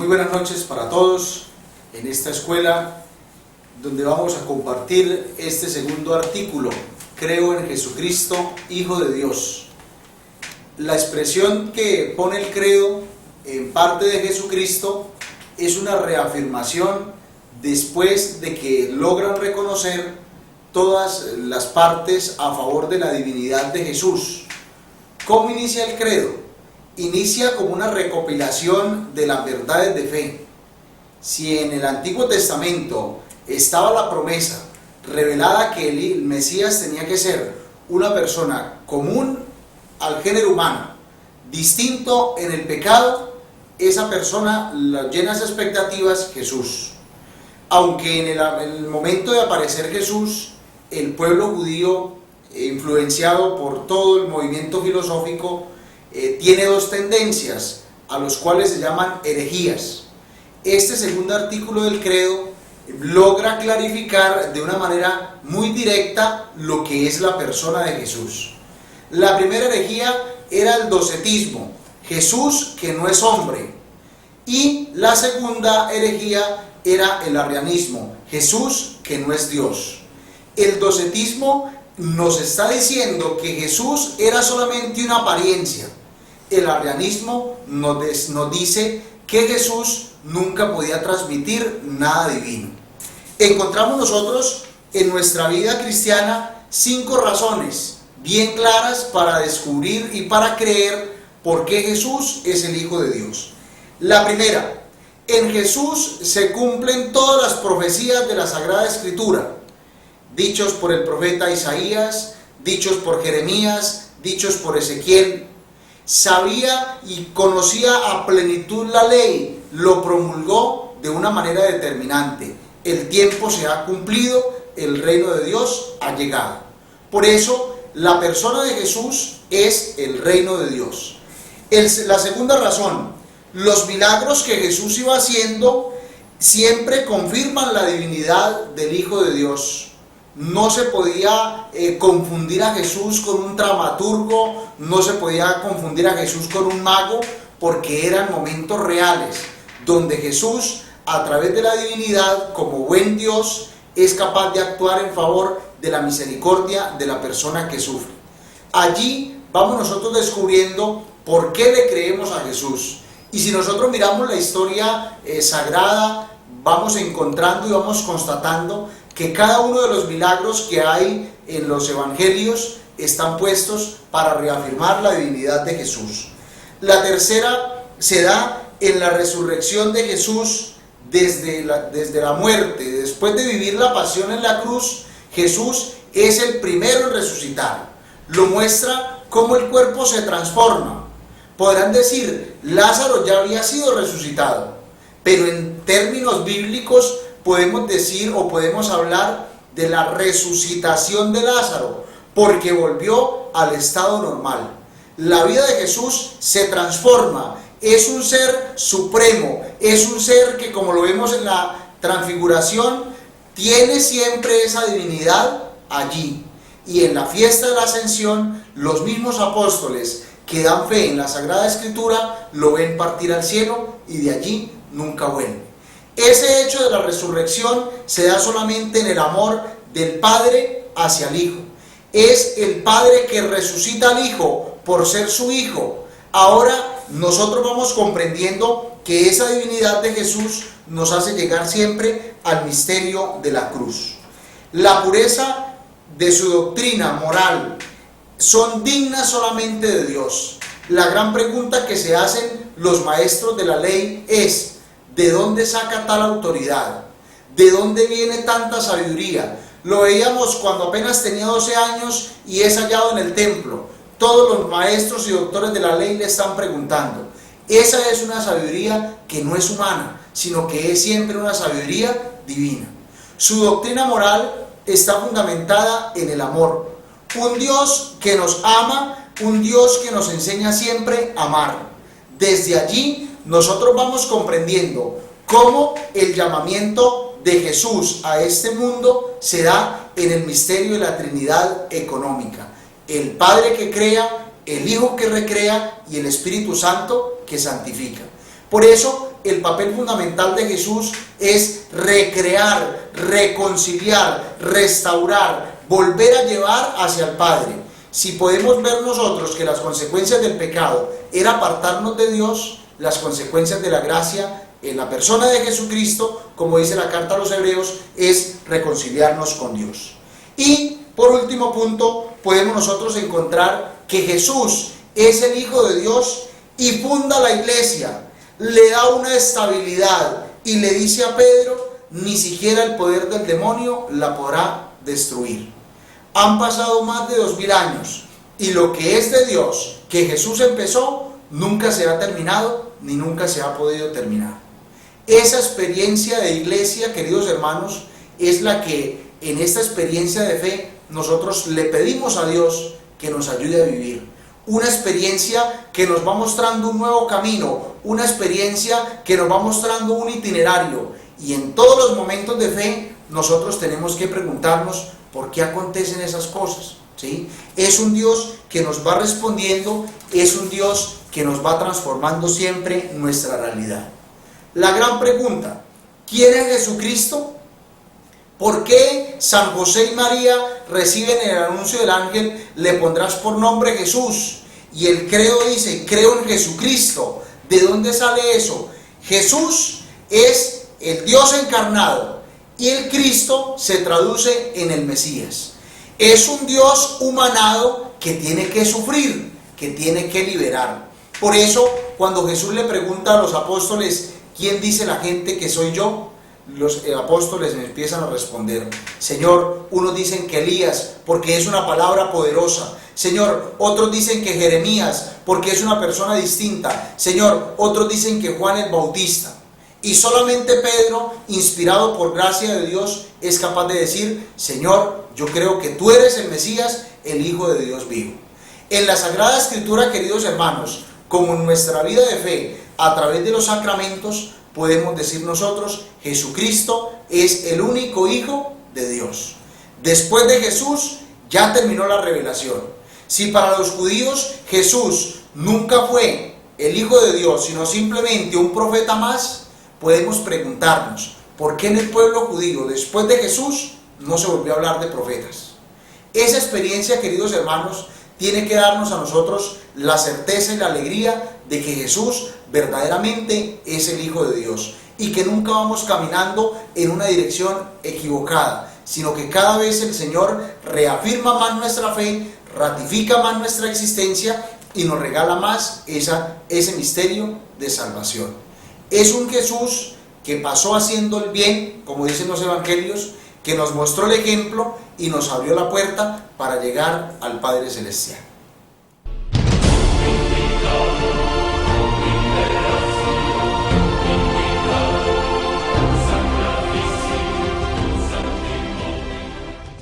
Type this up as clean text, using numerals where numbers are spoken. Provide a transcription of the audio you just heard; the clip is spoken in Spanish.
buenas noches para todos en esta escuela donde vamos a compartir este segundo artículo: creo en Jesucristo, Hijo de Dios. La expresión que pone el credo en parte de Jesucristo es una reafirmación después de que logran reconocer todas las partes a favor de la divinidad de Jesús. ¿Cómo inicia el credo? Inicia como una recopilación de las verdades de fe. Si en el Antiguo Testamento estaba la promesa revelada que el Mesías tenía que ser una persona común al género humano, distinto en el pecado, esa persona la llena de expectativas Jesús. Aunque en el momento de aparecer Jesús, el pueblo judío, influenciado por todo el movimiento filosófico, tiene dos tendencias, a los cuales se llaman herejías. Este segundo artículo del credo logra clarificar de una manera muy directa lo que es la persona de Jesús. La primera herejía era el docetismo, Jesús que no es hombre, y la segunda herejía era el arrianismo, Jesús que no es Dios. El docetismo nos está diciendo que Jesús era solamente una apariencia. El arrianismo nos dice que Jesús nunca podía transmitir nada divino. Encontramos nosotros en nuestra vida cristiana 5 razones bien claras para descubrir y para creer por qué Jesús es el Hijo de Dios. La primera: en Jesús se cumplen todas las profecías de la Sagrada Escritura, dichos por el profeta Isaías, dichos por Jeremías, dichos por Ezequiel. Sabía y conocía a plenitud la ley, lo promulgó de una manera determinante. El tiempo se ha cumplido, el reino de Dios ha llegado. Por eso, la persona de Jesús es el reino de Dios. La segunda razón: los milagros que Jesús iba haciendo siempre confirman la divinidad del Hijo de Dios. No se podía confundir a Jesús con un dramaturgo, no se podía confundir a Jesús con un mago, porque eran momentos reales, donde Jesús, a través de la divinidad, como buen Dios, es capaz de actuar en favor de la misericordia de la persona que sufre. Allí vamos nosotros descubriendo por qué le creemos a Jesús. Y si nosotros miramos la historia sagrada, vamos encontrando y vamos constatando que cada uno de los milagros que hay en los evangelios están puestos para reafirmar la divinidad de Jesús. La tercera se da en la resurrección de Jesús desde la muerte. Después de vivir la pasión en la cruz, Jesús es el primero en resucitar. Lo muestra cómo el cuerpo se transforma. Podrán decir, Lázaro ya había sido resucitado, pero en términos bíblicos podemos decir o podemos hablar de la resucitación de Lázaro, porque volvió al estado normal. La vida de Jesús se transforma, es un ser supremo, es un ser que, como lo vemos en la transfiguración, tiene siempre esa divinidad allí. Y en la fiesta de la ascensión, los mismos apóstoles que dan fe en la Sagrada Escritura lo ven partir al cielo y de allí nunca vuelven. Ese hecho de la resurrección se da solamente en el amor del Padre hacia el Hijo. Es el Padre que resucita al Hijo por ser su Hijo. Ahora nosotros vamos comprendiendo que esa divinidad de Jesús nos hace llegar siempre al misterio de la cruz. La pureza de su doctrina moral son dignas solamente de Dios. La gran pregunta que se hacen los maestros de la ley es: ¿de dónde saca tal autoridad? ¿De dónde viene tanta sabiduría? Lo veíamos cuando apenas tenía 12 años y es hallado en el templo. Todos los maestros y doctores de la ley le están preguntando. Esa es una sabiduría que no es humana, sino que es siempre una sabiduría divina. Su doctrina moral está fundamentada en el amor. Un Dios que nos ama, un Dios que nos enseña siempre a amar. Desde allí nosotros vamos comprendiendo cómo el llamamiento de Jesús a este mundo se da en el misterio de la Trinidad económica. El Padre que crea, el Hijo que recrea y el Espíritu Santo que santifica. Por eso el papel fundamental de Jesús es recrear, reconciliar, restaurar, volver a llevar hacia el Padre. Si podemos ver nosotros que las consecuencias del pecado era apartarnos de Dios, las consecuencias de la gracia en la persona de Jesucristo, como dice la carta a los Hebreos, es reconciliarnos con Dios. Y por último punto, podemos nosotros encontrar que Jesús es el Hijo de Dios y funda la iglesia, le da una estabilidad y le dice a Pedro, ni siquiera el poder del demonio la podrá destruir. Han pasado más de 2000 años y lo que es de Dios, que Jesús empezó, nunca se ha terminado ni nunca se ha podido terminar. Esa experiencia de iglesia, queridos hermanos, es la que en esta experiencia de fe nosotros le pedimos a Dios que nos ayude a vivir. Una experiencia que nos va mostrando un nuevo camino, una experiencia que nos va mostrando un itinerario. Y en todos los momentos de fe nosotros tenemos que preguntarnos por qué acontecen esas cosas, ¿sí? Es un Dios que nos va respondiendo, es un Dios que nos va transformando siempre nuestra realidad. La gran pregunta, ¿quién es Jesucristo? ¿Por qué San José y María reciben el anuncio del ángel, le pondrás por nombre Jesús? Y el credo dice, creo en Jesucristo. ¿De dónde sale eso? Jesús es el Dios encarnado y el Cristo se traduce en el Mesías. Es un Dios humanado que tiene que sufrir, que tiene que liberar. Por eso, cuando Jesús le pregunta a los apóstoles, ¿quién dice la gente que soy yo? Los apóstoles empiezan a responder, Señor, unos dicen que Elías, porque es una palabra poderosa. Señor, otros dicen que Jeremías, porque es una persona distinta. Señor, otros dicen que Juan el Bautista. Y solamente Pedro, inspirado por gracia de Dios, es capaz de decir, Señor, yo creo que tú eres el Mesías, el Hijo de Dios vivo. En la Sagrada Escritura, queridos hermanos, como en nuestra vida de fe, a través de los sacramentos, podemos decir nosotros, Jesucristo es el único Hijo de Dios. Después de Jesús, ya terminó la revelación. Si para los judíos Jesús nunca fue el Hijo de Dios, sino simplemente un profeta más, podemos preguntarnos, ¿por qué en el pueblo judío, después de Jesús, no se volvió a hablar de profetas? Esa experiencia, queridos hermanos, tiene que darnos a nosotros la certeza y la alegría de que Jesús verdaderamente es el Hijo de Dios y que nunca vamos caminando en una dirección equivocada, sino que cada vez el Señor reafirma más nuestra fe, ratifica más nuestra existencia y nos regala más ese misterio de salvación. Es un Jesús que pasó haciendo el bien, como dicen los evangelios, que nos mostró el ejemplo y nos abrió la puerta para llegar al Padre Celestial.